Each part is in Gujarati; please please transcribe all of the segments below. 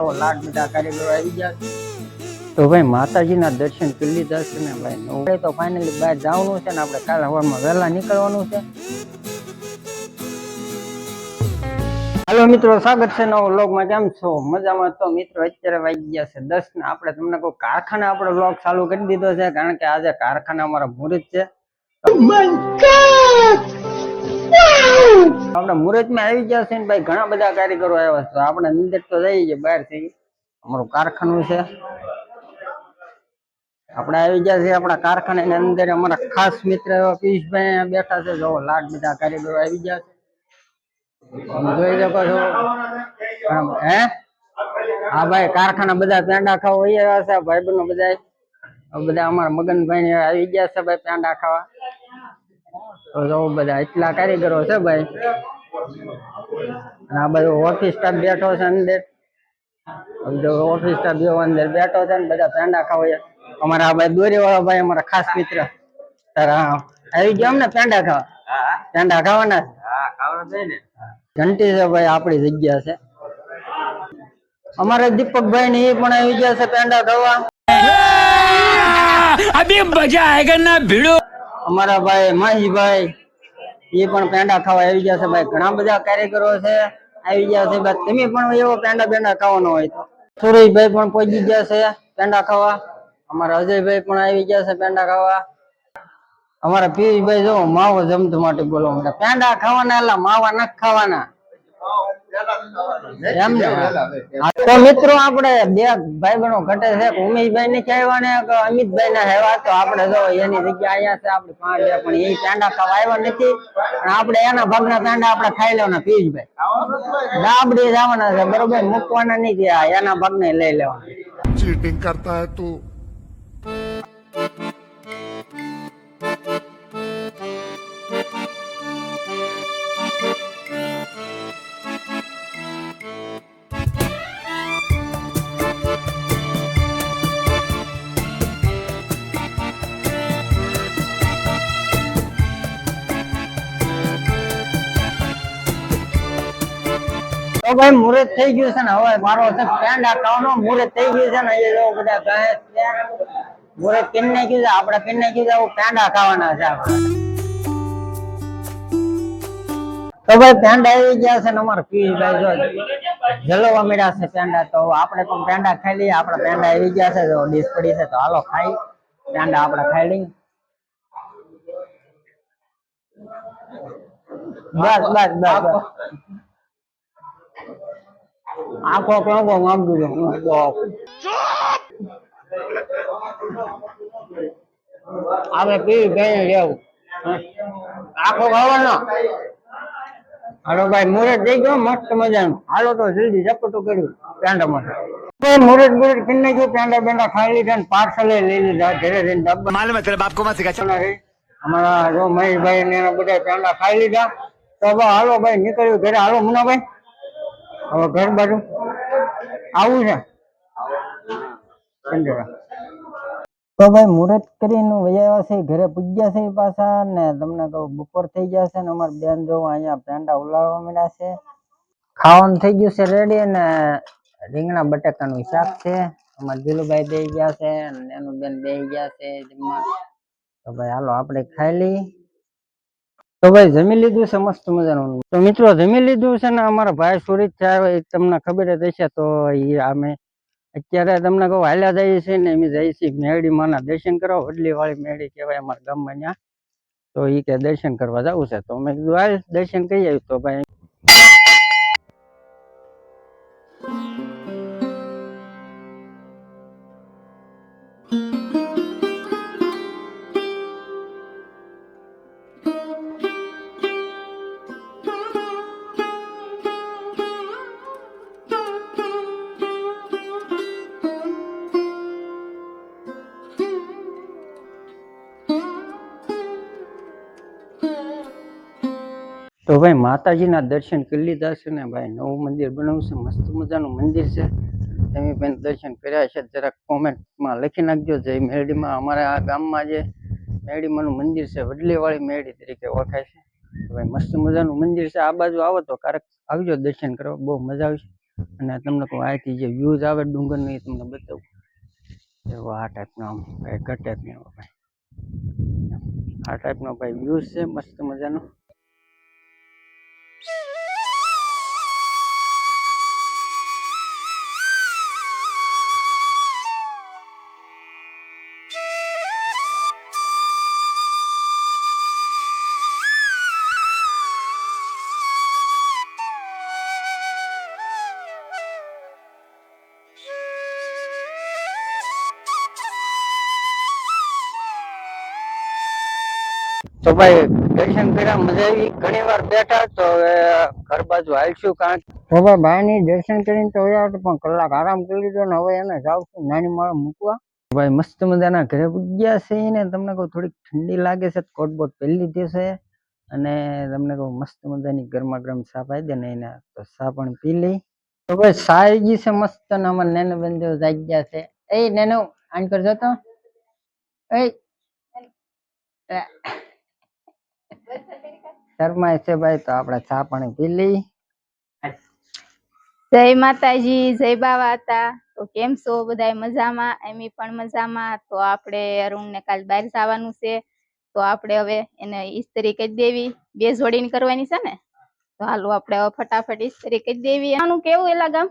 લાડ બધા કારીગરો આવી ગયા તો ભાઈ માતાજીના દર્શન કરી લીધા છે ને ભાઈ તો ફાઇનલી બહાર જવાનું છે ને આપણે કાલે સવારમાં વહેલા નીકળવાનું છે. હાલો મિત્રો, સ્વાગત છે નવો વ્લોગમાં. કેમ છો? મજામાં? તો મિત્રો અત્યારે વાગી ગયા છે 10 ને આપણે તમને કોઈ કારખાને આપણો વ્લોગ ચાલુ કરી દીધો છે, કારણ કે આજે કારખાના અમારા મુહૂર્ત છે. આપણે મુહૂર્તમાં આવી ગયા છે ને ભાઈ, ઘણા બધા કારીગરો આવ્યા છે. આપણે નીંદર તો જઈએ છીએ બહાર થી, અમારું કારખાનું છે. આપણે આવી ગયા છે આપણા કારખાનાની અંદર. અમારા ખાસ મિત્ર એવા પિયુષભાઈ બેઠા છે. જો લાડ બધા કારીગરો આવી ગયા છે, જોઈ શકો છો. હે હા ભાઈ, કારખાના બધા પેંડા ખાવા વહી આવ્યા છે. ભાઈ બહેનો બધા અમારા મગનભાઈ આવી ગયા છે ભાઈ પેંડા ખાવા. તો જો બધા એટલા કારીગરો છે ભાઈ. અને આ બધું ઓફિસ સ્ટાફ બેઠો છે અંદર. ઓફિસ સ્ટાફ જેવો અંદર બેઠો છે ને બધા પેંડા ખાવા. અમારા આ ભાઈ દોરી વાળા ભાઈ, અમારા ખાસ મિત્ર. તારા આવી ગયા અમને પેંડા ખાવા? પેંડા ખાવાના ઘંટી છે ભાઈ, આપણી જગ્યા છે. અમારા દીપકભાઈ ને એ પણ આવી ગયા છે પેંડા ખાવા. અભી મજા આયેગા ના ભીડો. અમારા ભાઈ માહીભાઈ એ પણ પેંડા ખાવા આવી ગયા છે ભાઈ. ઘણા બધા કારીગરો છે આવી ગયા છે ભાઈ. તમે પણ એવો પેંડા ખાવાનો હોય તો સુરેશભાઈ પણ પહોંચી ગયા છે પેંડા ખાવા. અમારા અજયભાઈ પણ આવી ગયા છે પેંડા ખાવા. અમારા પિયુષભાઈ જો માવો જમતો માટે બોલવા માટે પેંડા ખાવાના, એટલે માવા નથી ખાવાના એમ ને. તો મિત્રો આપણે બે ભાઈ બહેનો ઘટે છે, ઉમેશભાઈ ને આવ્યા ને અમિતભાઈ ના આવ્યા. તો આપણે જો એની જગ્યા અહીંયા છે આપડે પાંચ, પણ એ પેંડા ખાવા આવ્યા નથી. આપણે એના ભાગના પેંડા આપણે ખાઈ લેવાના. પિયુષભાઈ દાબડી જવાના છે બરોબર, મૂકવાના નહીં ત્યાં, એના ભાગને લઈ લેવાના. चीटिंग करता है तू. તો ભાઈ મુહૂર્ત થઈ ગયું છે ને, હવે મારો પેંડા ખાવાનો મુહૂર્ત થઈ ગયું છે ને. એ લોકો બધા કહે છે મુહૂર્ત કેમ નાખ્યું છે, આપણે કેમ નાખ્યું છે, પેંડા ખાવાના છે આપણે. તો ભાઈ પેંડા આવી ગયા છે ને, અમારા પિયુષભાઈ જો જલવા મળ્યા છે પેંડા. તો આપણે પણ પેંડા ખાઈ લઈએ. આપણા પેંડા આવી ગયા છે, જો ડીશ પડી છે. તો હાલો ખાઈ પેંડા આપણે ખાઈ લઈએ. બસ બસ બસ બસ. આખો કેવો માંગુ આપણે પિયુષભાઈ લેવું આખો ખાવાનો. હાલો ભાઈ, મુહૂર્ત થઈ ગયો મસ્ત મજાનું. હાલો તો જલ્દી ઝપટું કર્યું પેંડા માટે. મુહૂર્ત કરી નાખ્યું, પેંડા ખાઈ લીધા ને પાર્સલ લઈ લીધા ઘરે જઈને. અમારા જો મહેશભાઈ ને એના બધા પેંડા ખાઈ લીધા. તો હાલો ભાઈ નીકળ્યું ઘરે. હાલો મુનાભાઈ, હવે ઘર બાજુ આવું છે. તો ભાઈ મુહૂર્ત કરીને વયા છે, ઘરે પૂજ્યા છે પાછા. ને તમને કહું બપોર થઈ ગયા છે ને અમારે બેન જો અહીંયા પેંડા ઉલાળવા મળ્યા છે. ખાવાનું થઈ ગયું છે રેડી. ને રીંગણા બટાકાનું શાક છે. અમારા દિલુભાઈ બે ગયા છે ને એનું બેન બે ગયા છે જમવા. તો ભાઈ હાલો આપણે ખાઈ લઈએ. તો ભાઈ જમી લીધું છે મસ્ત મજાનું. તો મિત્રો જમી લીધું છે ને, અમારા ભાઈ સુરત થી આવ્યા તમને ખબર જ હશે. તો એ અમે અત્યારે તમને કહું હાલ્યા જઈએ છીએ ને, અમે જઈએ છીએ મેરડી માના દર્શન કરવા. વડલી વાળી મેરડી કહેવાય અમારા ગામમાં ત્યાં. તો એ કે દર્શન કરવા જવું છે. તો મેં કીધું હાલ દર્શન કરી આવ્યું. તો ભાઈ તો ભાઈ માતાજીના દર્શન કરી લીધા છે ને ભાઈ. નવું મંદિર બનાવ્યું છે, મસ્ત મજાનું મંદિર છે. તમે પણ દર્શન કર્યા છે જરાક કોમેન્ટમાં લખી નાખજો. જય મેરડીમાં. અમારા આ ગામમાં જે મેરડીમાંનું મંદિર છે, વડલીવાળી મેરડી તરીકે ઓળખાય છે. ભાઈ મસ્ત મજાનું મંદિર છે. આ બાજુ આવો તો ક્યારેક આવજો દર્શન કરવા, બહુ મજા આવશે. અને તમને કહું આથી જે વ્યૂઝ આવે ડુંગરનું એ તમને બતાવું. એવો આ ટાઈપનો આમ ભાઈ ઘટે જ નહીં ભાઈ. આ ટાઈપનો ભાઈ વ્યૂઝ છે મસ્ત મજાનો. તો ભાઈ દર્શન કર્યા, મજા આવી. ઘણી વાર બેઠા તો હવે ઘર બાજુ હાલશું કાંક. તો ભાઈ બાયની દર્શન કરીને તો આવ્યા પણ કલાક આરામ કરી લીધો ને હવે એને જાઉં છું નાની માળા મૂકવા. ભાઈ મસ્ત મજાના ઘરે પૂગ્યા છે ને તમને કહું થોડીક ઠંડી લાગે છે, કોટ બોટ પહેરી લીધી છે અને તમને કહું મસ્ત મજાની ગરમા ગરમ ચા પાઈ દે ને એને તો ચા પણ પી લઈ. તો ભાઈ ચા આવી ગઈ છે મસ્ત ને અમારે નેનો બેન જેવો જાગી ગયા છે. એ નેનો આન કરજો તો. એ શર્માય છે ભાઈ તો આપણે ચા પાણી પી લઈ. જય માતાજી, જય બાવા હતા. તો કેમ છો બધા? મજામાં? એમી પણ મજામાં. તો આપણે અરુણને કાલ બહાર જવાનું છે તો આપણે હવે એને ઇસ્ત્રી કરી દેવી. 2 જોડીની કરવાની છે ને તો હાલો આપણે હવે ફટાફટ ઇસ્ત્રી કરી દેવી. આનું કેવું એલા ગામ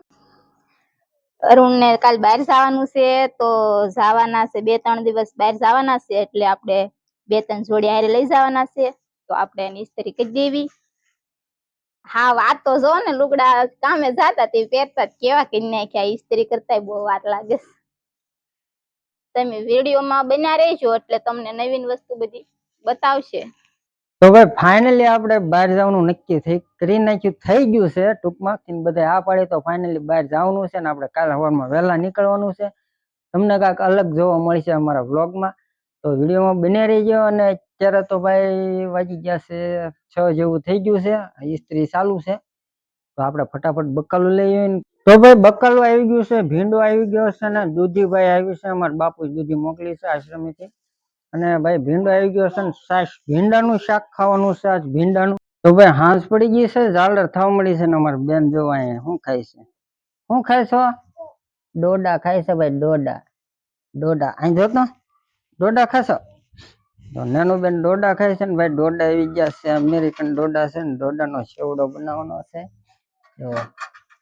અરુણને કાલ બહાર જવાનું છે તો જવાના છે 2-3 દિવસ બહાર જવાના છે એટલે આપણે 2-3 જોડી હારે લઈ જવાના છે તો આપણે એની ઇસ્ત્રી કરી દેવી. હા વાત તો જો ને, લુગડા કામે જાતા તે પહેરતા કેવા કરી નાખ્યા. ઇસ્ત્રી કરતા બહુ વાર લાગે. તમે વિડીયોમાં બન્યા રહેજો એટલે તમને નવીન વસ્તુ બધી બતાવશે. તો ભાઈ ફાઇનલી આપણે બહાર જવાનું નક્કી કરી નાખ્યું, થઈ ગયું છે ટૂંકમાં. બધા આ પાડે તો ફાઇનલી બહાર જવાનું છે ને આપણે કાલ સવારમાં વહેલા નીકળવાનું છે. તમને કાંઈક અલગ જોવા મળશે અમારા વ્લોગમાં તો વિડીયોમાં બને રહીજો. અને અત્યારે તો ભાઈ વાગી ગયા છે 6 જેવું થઈ ગયું છે, ઇસ્ત્રી ચાલુ છે તો આપણે ફટાફટ બકાલું લઈ આવીને. તો ભાઈ બકાલું આવી ગયું છે, ભીંડો આવી ગયો છે ને દૂધીભાઈ આવી છે. અમારા બાપુ દૂધી મોકલી છે આશ્રમેથી. અને ભાઈ ભીંડો આવી ગયો છે ને ભીંડાનું શાક ખાવાનું છે આજ ભીંડાનું. તો ભાઈ હાંસ પડી ગઈ છે, ઝાલર થવા મળી છે ને અમારી બેન જોવા અહીંયા શું ખાય છે. શું ખાય છો? ડોડા ખાય છે ભાઈ, ડોડા અહીં જોતો ડોડા ખાશો તો નાનું બેન ડોડા ખાય છે ને ભાઈ. ડોડા આવી ગયા છે, અમેરિકન ડોડા છે ને ડોડાનો સેવડો બનાવવાનો છે.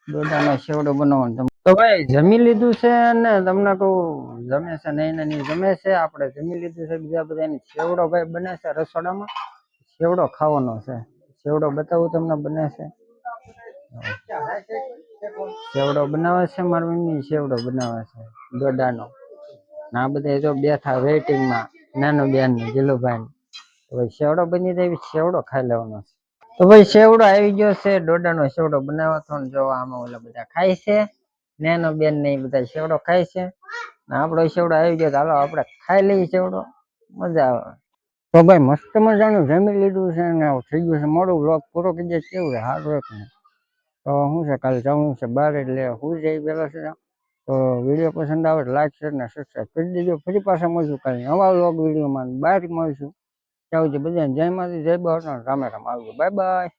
ડોડાનો સેવડો બનાવવાનો. તો ભાઈ જમી લીધું છે ને તમને કહું જમે છે નહીં જમે છે. આપણે જમી લીધું છે, બીજા બધાની સેવડો ભાઈ બને છે રસોડામાં. સેવડો ખાવાનો છે, સેવડો બતાવું તમને બને છે. સેવડો બનાવે છે મારી મમ્મી, સેવડો બનાવે છે ડોડાનો. આ બધા જો બેઠા વેઇટિંગમાં નાનો બેન ને જીલુભાઈ. તો ભાઈ સેવડો બની જાય, સેવડો ખાઈ લેવાનો છે. તો ભાઈ સેવડો આવી ગયો છે, ડોડાનો સેવડો બનાવવા તો જો આમાં ઓલા બધા ખાય છે. નાનો બેન ને એ બધા સેવડો ખાય છે. આપણો સેવડો આવી ગયો હાલો આપણે ખાઈ લઈએ સેવડો, મજા આવે. તો ભાઈ મસ્ત મજાનું જમી લીધું છે ને થઈ ગયું છે મોડું. વ્લોગ પૂરો કરી દે કેવું છે સારું એક ને. તો શું છે કાલે જવાનું છે બહાર એટલે હું જઈ પેલા છે. તો વિડીયો પસંદ આવે તો લાઈક શેર ને સબસ્ક્રાઈબ કરી દેજો. ફરી પાછા મળશું કાલે નવા વ્લોગ વિડીયોમાં, બહાર મળશું. ત્યાં સુધી બધાને જય માતાજી, જય બાવળ, રામે રામ આવજો. Bye bye.